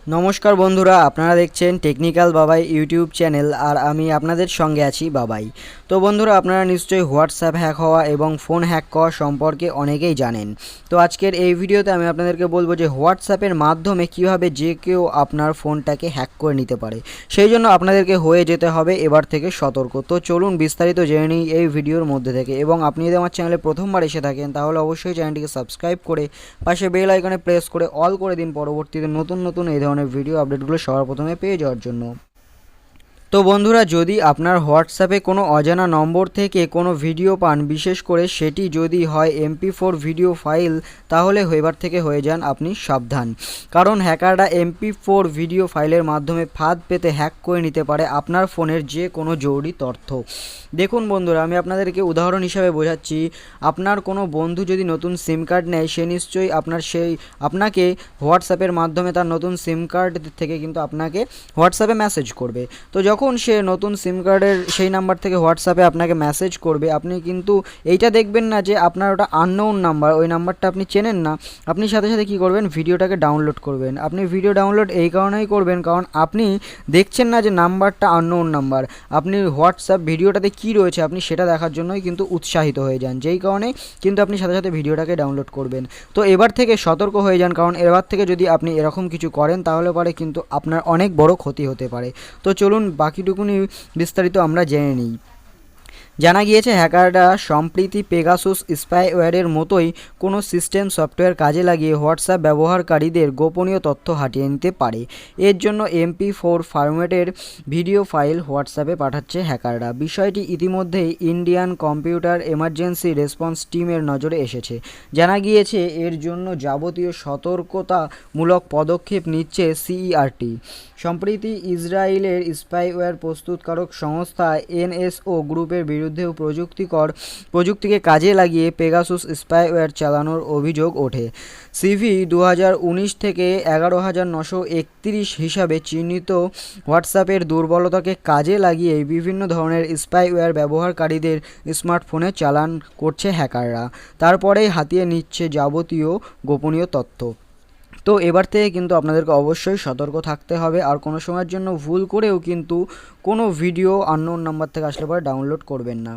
নমস্কার বন্ধুরা, আপনারা দেখছেন টেকনিক্যাল বাবাই ইউটিউব চ্যানেল আর আমি আপনাদের সঙ্গে আছি বাবাই। তো বন্ধুরা, আপনারা নিশ্চয়ই হোয়াটসঅ্যাপ হ্যাক হওয়া এবং ফোন হ্যাক করা সম্পর্কে অনেকেই জানেন। তো আজকের এই ভিডিওতে আমি আপনাদেরকে বলবো যে হোয়াটসঅ্যাপের মাধ্যমে কিভাবে যে কেউ আপনার ফোনটাকে হ্যাক করে নিতে পারে। সেই জন্য আপনাদেরকে হয়ে যেতে হবে এবার থেকে সতর্ক। তো চলুন বিস্তারিত জেনে নিই এই ভিডিওর মধ্যে থেকে। এবং আপনি যদি আমার চ্যানেলে প্রথমবার এসে থাকেন তাহলে অবশ্যই চ্যানেলটিকে সাবস্ক্রাইব করে পাশে বেল আইকনে প্রেস করে অল করে দিন, পরবর্তীতে নতুন নতুন এই ধরনের ভিডিও আপডেটগুলো সবার প্রথমে পেয়ে যাওয়ার জন্য। তো বন্ধুরা, যদি আপনার হোয়াটসঅ্যাপে কোনো অজানা নম্বর থেকে কোনো ভিডিও পান, বিশেষ করে সেটি যদি হয় MP4 ভিডিও ফাইল, তাহলে এবার থেকে হয়ে যান আপনি সাবধান। কারণ হ্যাকাররা MP4 ভিডিও ফাইলের মাধ্যমে ফাঁদ পেতে হ্যাক করে নিতে পারে আপনার ফোনের যে কোনো জরুরি তথ্য। দেখুন বন্ধুরা, আমি আপনাদেরকে উদাহরণ হিসাবে বোঝাচ্ছি। আপনার কোনো বন্ধু যদি নতুন সিম কার্ড নেয়, সে নিশ্চয়ই আপনাকে হোয়াটসঅ্যাপের মাধ্যমে তার নতুন সিম কার্ড থেকে কিন্তু আপনাকে হোয়াটসঅ্যাপে মেসেজ করবে। তো যখন সে নতুন সিম কার্ডের সেই নাম্বার থেকে হোয়াটসঅ্যাপে আপনাকে মেসেজ করবে, আপনি কিন্তু এইটা দেখবেন না যে আপনার ওটা আননোন নাম্বার, ওই নাম্বারটা আপনি চেনেন না। আপনি সাথে সাথে কী করবেন, ভিডিওটাকে ডাউনলোড করবেন। আপনি ভিডিও ডাউনলোড এই কারণেই করবেন কারণ আপনি দেখছেন না যে নাম্বারটা আননোন নাম্বার, আপনি হোয়াটসঅ্যাপ ভিডিওটাতে কী রয়েছে আপনি সেটা দেখার জন্যই কিন্তু উৎসাহিত হয়ে যান, যেই কারণে কিন্তু আপনি সাথে সাথে ভিডিওটাকে ডাউনলোড করবেন। তো এবার থেকে সতর্ক হয়ে যান, কারণ এবার থেকে যদি আপনি এরকম কিছু করেন তাহলে পরে কিন্তু আপনার অনেক বড় ক্ষতি হতে পারে। তো চলুন বাকিটুকুনি বিস্তারিত আমরা জেনে নিই। জানা গিয়েছে হ্যাকাররা সম্প্রতি পেগাসুস স্পাইওয়্যারের মতোই কোনো সিস্টেম সফটওয়্যার কাজে লাগিয়ে হোয়াটসঅ্যাপ ব্যবহারকারীদের গোপনীয় তথ্য হাতিয়ে নিতে পারে। এর জন্য MP4 ফরম্যাটের ভিডিও ফাইল হোয়াটসঅ্যাপে পাঠাচ্ছে হ্যাকাররা। বিষয়টি ইতিমধ্যেই ইন্ডিয়ান কম্পিউটার এমার্জেন্সি রেসপন্স টিমের নজরে এসেছে। জানা গিয়েছে এর জন্য যাবতীয় সতর্কতামূলক পদক্ষেপ নিচ্ছে CERT। সম্প্রতি ইসরায়েলের স্পাইওয়্যার প্রস্তুতকারক সংস্থা NSO গ্রুপের বিরুদ্ধেও প্রযুক্তিকে কাজে লাগিয়ে পেগাসুস স্পাইওয়্যার চালানোর অভিযোগ ওঠে। CV 2019 থেকে 11,931 হিসাবে চিহ্নিত হোয়াটসঅ্যাপের দুর্বলতাকে কাজে লাগিয়ে বিভিন্ন ধরনের স্পাইওয়্যার ব্যবহারকারীদের স্মার্টফোনে চালান করছে হ্যাকাররা। তারপরেই হাতিয়ে নিচ্ছে যাবতীয় গোপনীয় তথ্য। তো এবার থেকে কিন্তু আপনাদেরকে অবশ্যই সতর্ক থাকতে হবে, আর কোনো সময়ের জন্য ভুল করেও কিন্তু কোনো ভিডিও আননোন নাম্বার থেকে আসলে পরে ডাউনলোড করবেন না।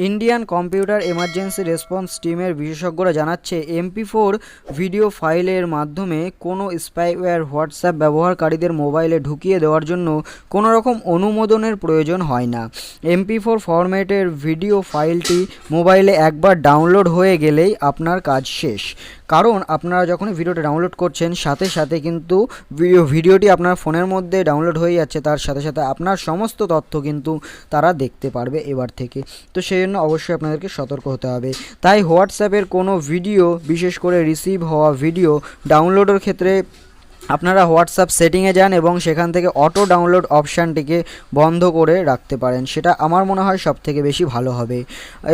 ইন্ডিয়ান কম্পিউটার এমার্জেন্সি রেসপন্স টিমের বিশেষজ্ঞরা জানাচ্ছে MP4 ভিডিও ফাইলের মাধ্যমে কোনো স্পাইওয়্যার হোয়াটসঅ্যাপ ব্যবহারকারীদের মোবাইলে ঢুকিয়ে দেওয়ার জন্য কোনো রকম অনুমোদনের প্রয়োজন হয় না। MP4 ফরম্যাটের ভিডিও ফাইলটি মোবাইলে একবার ডাউনলোড হয়ে গেলেই আপনার কাজ শেষ। কারণ আপনারা যখনই ভিডিওটা ডাউনলোড করছেন সাথে সাথে কিন্তু ভিডিওটি আপনার ফোনের মধ্যে ডাউনলোড হয়ে যাচ্ছে, তার সাথে সাথে আপনার সমস্ত তথ্য কিন্তু তারা দেখতে পারবে এবার থেকে। তো সেই জন্য অবশ্যই আপনাদেরকে সতর্ক হতে হবে। তাই হোয়াটসঅ্যাপের কোনো ভিডিও, বিশেষ করে রিসিভ হওয়া ভিডিও ডাউনলোডের ক্ষেত্রে আপনারা হোয়াটসঅ্যাপ সেটিংয়ে যান এবং সেখান থেকে অটো ডাউনলোড অপশানটিকে বন্ধ করে রাখতে পারেন, সেটা আমার মনে হয় সবথেকে বেশি ভালো হবে।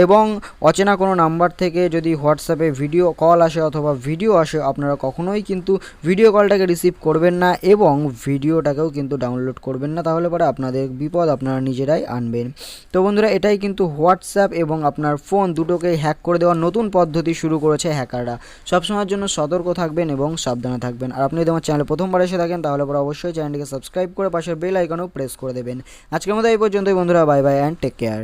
এবং অচেনা কোনো নাম্বার থেকে যদি হোয়াটসঅ্যাপে ভিডিও কল আসে অথবা ভিডিও আসে, আপনারা কখনোই কিন্তু ভিডিও কলটাকে রিসিভ করবেন না এবং ভিডিওটাকেও কিন্তু ডাউনলোড করবেন না, তাহলে পরে আপনাদের বিপদ আপনারা নিজেরাই আনবেন। তো বন্ধুরা, এটাই কিন্তু হোয়াটসঅ্যাপ এবং আপনার ফোন দুটোকে হ্যাক করে দেওয়ার নতুন পদ্ধতি শুরু করেছে হ্যাকাররা। সবসময়ের জন্য সতর্ক থাকবেন এবং সাবধানে থাকবেন। আর আপনি যদি আমার চ্যানেলে প্রথমবার এসে থাকেন তাহলে পরে অবশ্যই চ্যানেলটিকে সাবস্ক্রাইব করে পাশের বেল আইকনও প্রেস করে দেবেন। আজকের মতো এই পর্যন্তই বন্ধুরা, bye bye and take care.